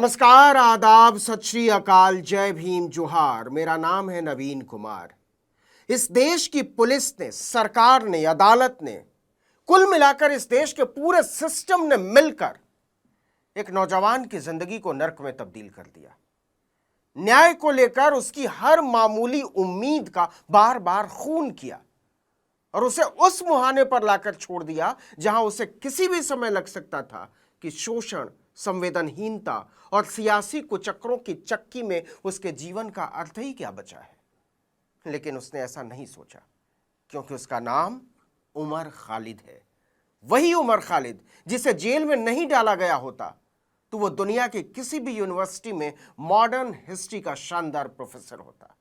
नमस्कार, आदाब, सत श्री अकाल, जय भीम, जोहार। मेरा नाम है नवीन कुमार। इस देश की पुलिस ने, सरकार ने, अदालत ने, कुल मिलाकर इस देश के पूरे सिस्टम ने मिलकर एक नौजवान की जिंदगी को नर्क में तब्दील कर दिया। न्याय को लेकर उसकी हर मामूली उम्मीद का बार बार खून किया और उसे उस मुहाने पर लाकर छोड़ दिया जहां उसे किसी भी समय लग सकता था कि शोषण, संवेदनहीनता और सियासी कुचक्रों की चक्की में उसके जीवन का अर्थ ही क्या बचा है। लेकिन उसने ऐसा नहीं सोचा, क्योंकि उसका नाम उमर खालिद है। वही उमर खालिद जिसे जेल में नहीं डाला गया होता तो वो दुनिया की किसी भी यूनिवर्सिटी में मॉडर्न हिस्ट्री का शानदार प्रोफेसर होता।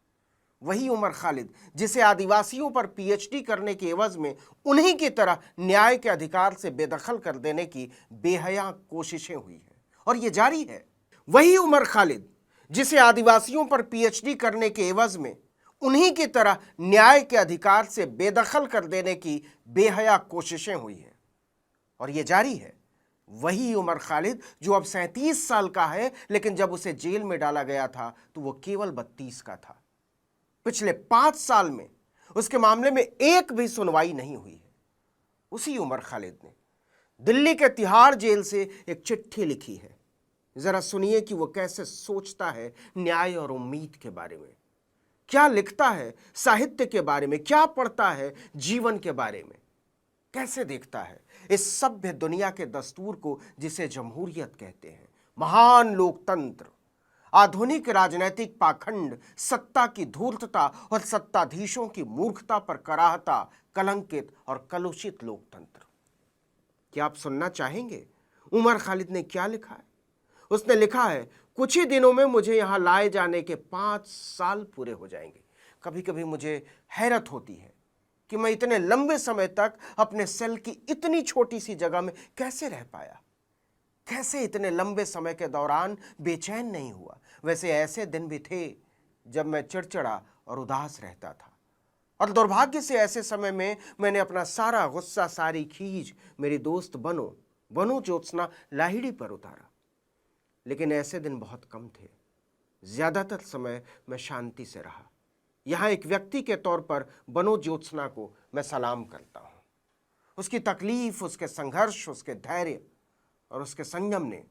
वही उमर खालिद जिसे आदिवासियों पर पीएचडी करने के एवज में उन्हीं की तरह न्याय के अधिकार से बेदखल कर देने की बेहया कोशिशें हुई है और ये जारी है। वही उमर खालिद जिसे आदिवासियों पर पीएचडी करने के एवज में उन्हीं की तरह न्याय के अधिकार से बेदखल कर देने की बेहया कोशिशें हुई है और ये जारी है। वही उमर खालिद जो अब 37 साल का है, लेकिन जब उसे जेल में डाला गया था तो वो केवल 32 का था। पिछले 5 साल में उसके मामले में एक भी सुनवाई नहीं हुई है। उसी उमर खालिद ने दिल्ली के तिहाड़ जेल से एक चिट्ठी लिखी है। जरा सुनिए कि वो कैसे सोचता है न्याय और उम्मीद के बारे में, क्या लिखता है साहित्य के बारे में, क्या पढ़ता है जीवन के बारे में, कैसे देखता है इस सभ्य दुनिया के दस्तूर को जिसे जमहूरियत कहते हैं, महान लोकतंत्र, आधुनिक राजनीतिक पाखंड, सत्ता की धूर्तता और सत्ताधीशों की मूर्खता पर कराहता कलंकित और कलुषित लोकतंत्र। क्या आप सुनना चाहेंगे उमर खालिद ने क्या लिखा है? उसने लिखा है, कुछ ही दिनों में मुझे यहां लाए जाने के 5 साल पूरे हो जाएंगे। कभी कभी मुझे हैरत होती है कि मैं इतने लंबे समय तक अपने सेल की इतनी छोटी सी जगह में कैसे रह पाया, कैसे इतने लंबे समय के दौरान बेचैन नहीं हुआ। वैसे ऐसे दिन भी थे जब मैं चिड़चिड़ा और उदास रहता था और दुर्भाग्य से ऐसे समय में मैंने अपना सारा गुस्सा, सारी खीज मेरी दोस्त बनो ज्योत्सना लाहिड़ी पर उतारा। लेकिन ऐसे दिन बहुत कम थे। ज्यादातर समय मैं शांति से रहा। यहां एक व्यक्ति के तौर पर बनो ज्योत्सना को मैं सलाम करता हूं। उसकी तकलीफ, उसके संघर्ष, उसके धैर्य और उसके संयम ने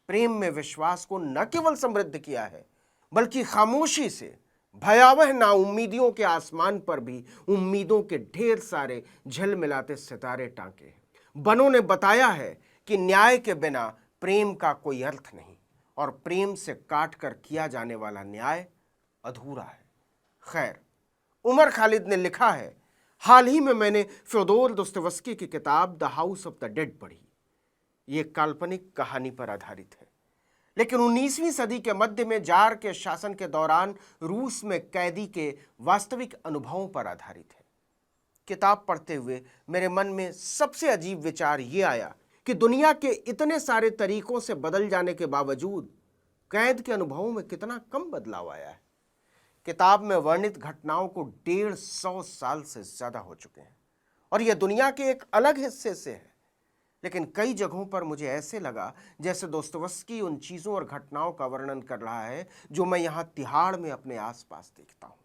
प्रेम में विश्वास को न केवल समृद्ध किया है, बल्कि खामोशी से भयावह नाउम्मीदियों के आसमान पर भी उम्मीदों के ढेर सारे झिलमिलाते सितारे टांके हैं। बनो ने बताया है कि न्याय के बिना प्रेम का कोई अर्थ नहीं और प्रेम से काट कर किया जाने वाला न्याय अधूरा है। खैर, उमर खालिद ने लिखा है, हाल ही में मैंने फ्योदोर दोस्तोयेव्स्की की किताब the house of the dead पढ़ी। ये काल्पनिक कहानी पर आधारित है, लेकिन 19वीं सदी के मध्य में जार के शासन के दौरान रूस में कैदी के वास्तविक अनुभवों पर आधारित है। किताब पढ़ते हुए मेरे मन में सबसे अजीब विचार ये आया कि दुनिया के इतने सारे तरीकों से बदल जाने के बावजूद कैद के अनुभवों में कितना कम बदलाव आया है। किताब में वर्णित घटनाओं को 150 साल से ज्यादा हो चुके हैं और यह दुनिया के एक अलग हिस्से से है। लेकिन कई जगहों पर मुझे ऐसे लगा जैसे दोस्तोयेव्स्की उन चीजों और घटनाओं का वर्णन कर रहा है जो मैं यहां तिहाड़ में अपने आसपास देखता हूं।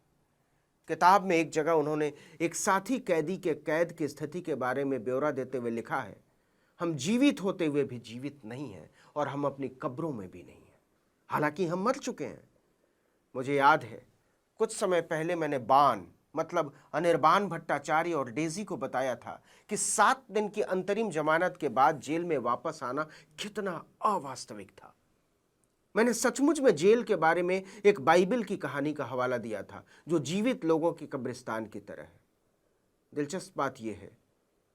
किताब में एक जगह उन्होंने एक साथी कैदी के कैद की स्थिति के बारे में ब्यौरा देते हुए लिखा है, हम जीवित होते हुए भी जीवित नहीं हैं और हम अपनी कब्रों में भी नहीं हैं, हालांकि हम मर चुके हैं। मुझे याद है कुछ समय पहले मैंने बान मतलब अनिर्बान भट्टाचार्य और डेजी को बताया था कि 7 दिन की अंतरिम जमानत के बाद जेल में वापस आना कितना अवास्तविक था। मैंने सचमुच में जेल के बारे में एक बाइबल की कहानी का हवाला दिया था जो जीवित लोगों की कब्रिस्तान की तरह है। दिलचस्प बात यह है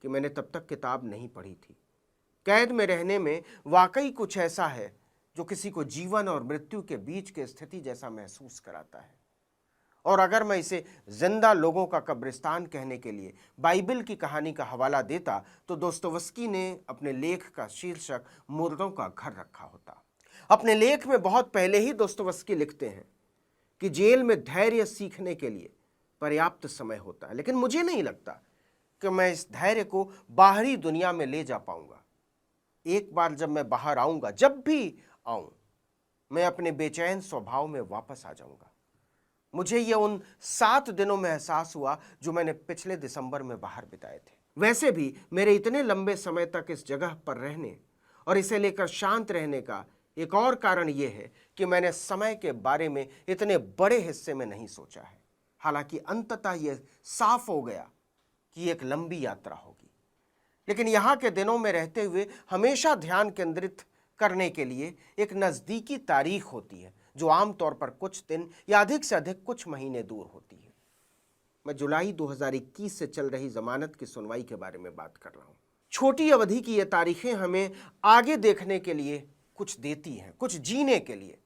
कि मैंने तब तक किताब नहीं पढ़ी थी। कैद में रहने में वाकई कुछ ऐसा है जो किसी को जीवन और मृत्यु के बीच की स्थिति जैसा महसूस कराता है। और अगर मैं इसे जिंदा लोगों का कब्रिस्तान कहने के लिए बाइबल की कहानी का हवाला देता तो दोस्तोयेव्स्की ने अपने लेख का शीर्षक मुर्दों का घर रखा होता। अपने लेख में बहुत पहले ही दोस्तोयेव्स्की लिखते हैं कि जेल में धैर्य सीखने के लिए पर्याप्त समय होता है, लेकिन मुझे नहीं लगता कि मैं इस धैर्य को बाहरी दुनिया में ले जा पाऊंगा। एक बार जब मैं बाहर आऊंगा, जब भी आऊं, मैं अपने बेचैन स्वभाव में वापस आ जाऊंगा। मुझे ये उन 7 दिनों में एहसास हुआ जो मैंने पिछले दिसंबर में बाहर बिताए थे। वैसे भी मेरे इतने लंबे समय तक इस जगह पर रहने और इसे लेकर शांत रहने का एक और कारण यह है कि मैंने समय के बारे में इतने बड़े हिस्से में नहीं सोचा है। हालांकि अंततः यह साफ हो गया कि एक लंबी यात्रा होगी, लेकिन यहाँ के दिनों में रहते हुए हमेशा ध्यान केंद्रित करने के लिए एक नज़दीकी तारीख होती है जो आमतौर पर कुछ दिन या अधिक से अधिक कुछ महीने दूर होती है। मैं जुलाई 2021 से चल रही जमानत की सुनवाई के बारे में बात कर रहा हूँ। छोटी अवधि की ये तारीखें हमें आगे देखने के लिए कुछ देती हैं, कुछ जीने के लिए,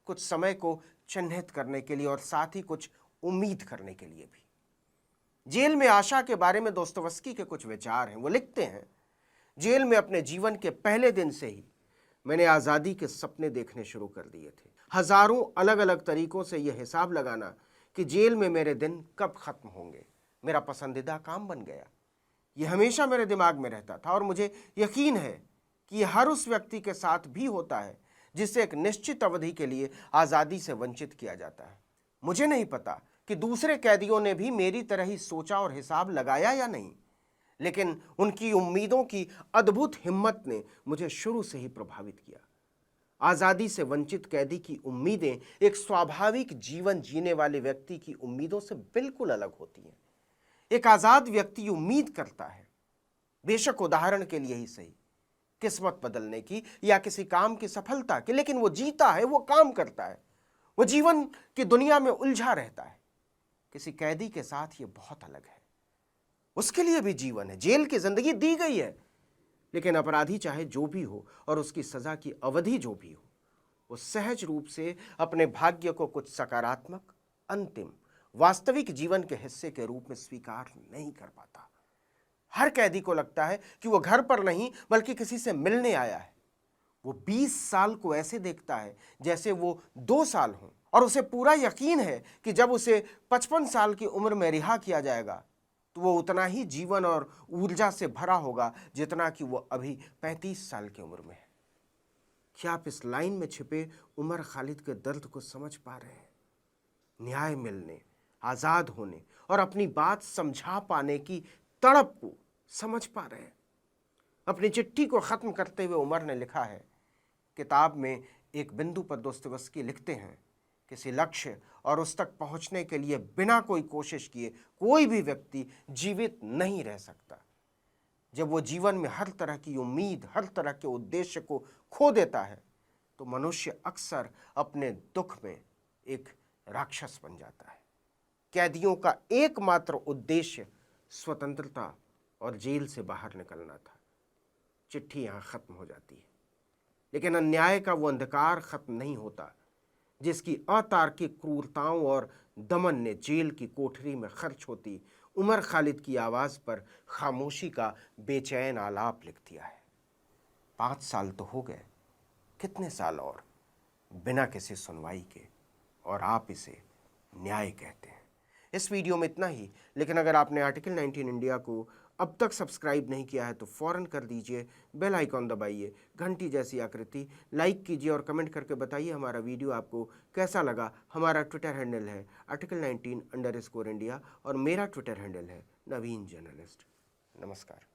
कुछ समय को चिन्हित करने के लिए और साथ ही कुछ उम्मीद करने के लिए भी। जेल में आशा के बारे में दोस्तोवस्की के कुछ विचार हैं। वो लिखते हैं, जेल में अपने जीवन के पहले दिन से ही मैंने आज़ादी के सपने देखने शुरू कर दिए थे। हजारों अलग अलग तरीकों से यह हिसाब लगाना कि जेल में मेरे दिन कब खत्म होंगे मेरा पसंदीदा काम बन गया। यह हमेशा मेरे दिमाग में रहता था और मुझे यकीन है कि यह हर उस व्यक्ति के साथ भी होता है जिससे एक निश्चित अवधि के लिए आज़ादी से वंचित किया जाता है। मुझे नहीं पता कि दूसरे कैदियों ने भी मेरी तरह ही सोचा और हिसाब लगाया या नहीं, लेकिन उनकी उम्मीदों की अद्भुत हिम्मत ने मुझे शुरू से ही प्रभावित किया। आज़ादी से वंचित कैदी की उम्मीदें एक स्वाभाविक जीवन जीने वाले व्यक्ति की उम्मीदों से बिल्कुल अलग होती हैं। एक आज़ाद व्यक्ति उम्मीद करता है, बेशक उदाहरण के लिए ही सही, किस्मत बदलने की या किसी काम की सफलता की, लेकिन वो जीता है, वो काम करता है, वो जीवन की दुनिया में उलझा रहता है। किसी कैदी के साथ ये बहुत अलग है। उसके लिए भी जीवन है, जेल की जिंदगी दी गई है, लेकिन अपराधी चाहे जो भी हो और उसकी सजा की अवधि जो भी हो, वो सहज रूप से अपने भाग्य को कुछ सकारात्मक, अंतिम, वास्तविक जीवन के हिस्से के रूप में स्वीकार नहीं कर पाता। हर कैदी को लगता है कि वो घर पर नहीं बल्कि किसी से मिलने आया है। वो 20 साल को ऐसे देखता है जैसे वो 2 साल हों और उसे पूरा यकीन है कि जब उसे 55 साल की उम्र में रिहा किया जाएगा तो वो उतना ही जीवन और ऊर्जा से भरा होगा जितना कि वो अभी 35 साल की उम्र में है। क्या आप इस लाइन में छिपे उमर खालिद के दर्द को समझ पा रहे हैं? न्याय मिलने, आज़ाद होने और अपनी बात समझा पाने की तड़प को समझ पा रहे हैं? अपनी चिट्ठी को ख़त्म करते हुए उमर ने लिखा है, किताब में एक बिंदु पर दोस्तोवस्की लिखते हैं, किसी लक्ष्य और उस तक पहुंचने के लिए बिना कोई कोशिश किए कोई भी व्यक्ति जीवित नहीं रह सकता। जब वो जीवन में हर तरह की उम्मीद, हर तरह के उद्देश्य को खो देता है तो मनुष्य अक्सर अपने दुख में एक राक्षस बन जाता है। कैदियों का एकमात्र उद्देश्य स्वतंत्रता और जेल से बाहर निकलना था। चिट्ठी यहाँ खत्म हो जाती है, लेकिन अन्याय का वो अंधकार खत्म नहीं होता जिसकी अतार्किक क्रूरताओं और दमन ने जेल की कोठरी में खर्च होती उमर खालिद की आवाज़ पर खामोशी का बेचैन आलाप लिख दिया है। 5 साल तो हो गए, कितने साल और बिना किसी सुनवाई के, और आप इसे न्याय कहते हैं। इस वीडियो में इतना ही, लेकिन अगर आपने आर्टिकल 19 इंडिया को अब तक सब्सक्राइब नहीं किया है तो फ़ौरन कर दीजिए, बेल आइकॉन दबाइए, घंटी जैसी आकृति, लाइक कीजिए और कमेंट करके बताइए हमारा वीडियो आपको कैसा लगा। हमारा ट्विटर हैंडल है article19_India और मेरा ट्विटर हैंडल है नवीन जर्नलिस्ट। नमस्कार।